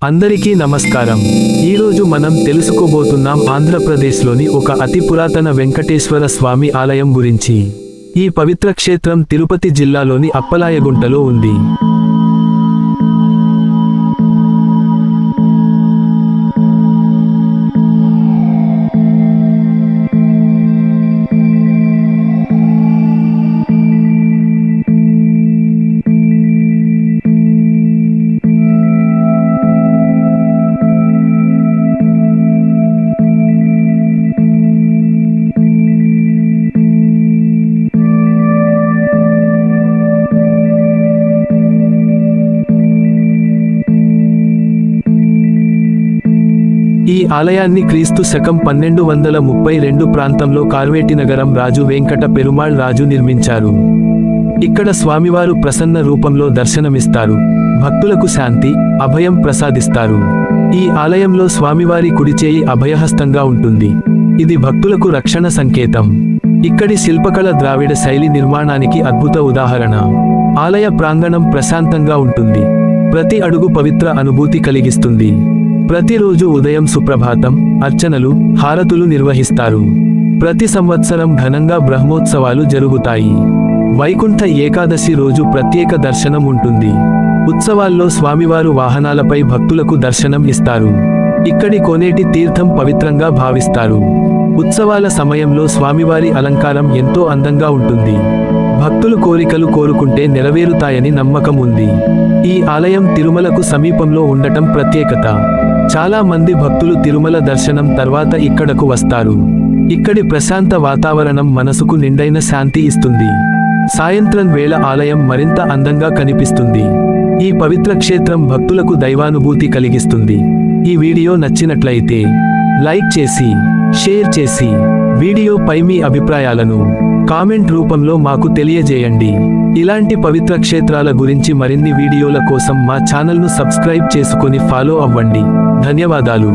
అందరికీ నమస్కారం. ఈరోజు మనం తెలుసుకోబోతున్నాం ఆంధ్రప్రదేశ్లోని ఒక అతి పురాతన వెంకటేశ్వర స్వామి ఆలయం గురించి. ఈ పవిత్ర క్షేత్రం తిరుపతి జిల్లాలోని అప్పలాయగుంటలో ఉంది. ఈ ఆలయాన్ని క్రీస్తు శకం 1232 ప్రాంతంలో కార్వేటినగరం రాజు వెంకట పెరుమాళ్ రాజు నిర్మించారు. ఇక్కడ స్వామివారు ప్రసన్న రూపంలో దర్శనమిస్తారు, భక్తులకు శాంతి, అభయం ప్రసాదిస్తారు. ఈ ఆలయంలో స్వామివారి కుడిచేయి అభయహస్తంగా ఉంటుంది. ఇది భక్తులకు రక్షణ సంకేతం. ఇక్కడి శిల్పకళ ద్రావిడ శైలి నిర్మాణానికి అద్భుత ఉదాహరణ. ఆలయ ప్రాంగణం ప్రశాంతంగా ఉంటుంది, ప్రతి అడుగు పవిత్ర అనుభూతి కలిగిస్తుంది. ప్రతిరోజు ఉదయం సుప్రభాతం, అర్చనలు, హారతులు నిర్వహిస్తారు. ప్రతి సంవత్సరం ఘనంగా బ్రహ్మోత్సవాలు జరుగుతాయి. వైకుంఠ ఏకాదశి రోజు ప్రత్యేక దర్శనం ఉంటుంది. ఉత్సవాల్లో స్వామివారు వాహనాలపై భక్తులకు దర్శనం ఇస్తారు. ఇక్కడి కోనేటి తీర్థం పవిత్రంగా భావిస్తారు. ఉత్సవాల సమయంలో స్వామివారి అలంకారం ఎంతో అందంగా ఉంటుంది. భక్తులు కోరికలు కోరుకుంటే నెరవేరుతాయని నమ్మకం ఉంది. ఈ ఆలయం తిరుమలకు సమీపంలో ఉండటం ప్రత్యేకత. చాలా మంది భక్తులు తిరుమల దర్శనం తర్వాత ఇక్కడకు వస్తారు. ఇక్కడి ప్రశాంత వాతావరణం మనసుకు నిండైన శాంతి ఇస్తుంది. సాయంత్రం వేళ ఆలయం మరింత అందంగా కనిపిస్తుంది. ఈ పవిత్ర క్షేత్రం భక్తులకు దైవానుభూతి కలిగిస్తుంది. ఈ వీడియో నచ్చినట్లయితే లైక్ చేసి, షేర్ చేసి, వీడియోపై మీ అభిప్రాయాలను కామెంట్ రూపంలో మాకు తెలియజేయండి. ఇలాంటి పవిత్ర క్షేత్రాల గురించి మరిన్ని వీడియోల కోసం మా ఛానల్ను సబ్స్క్రైబ్ చేసుకొని ఫాలో అవ్వండి. ధన్యవాదాలు.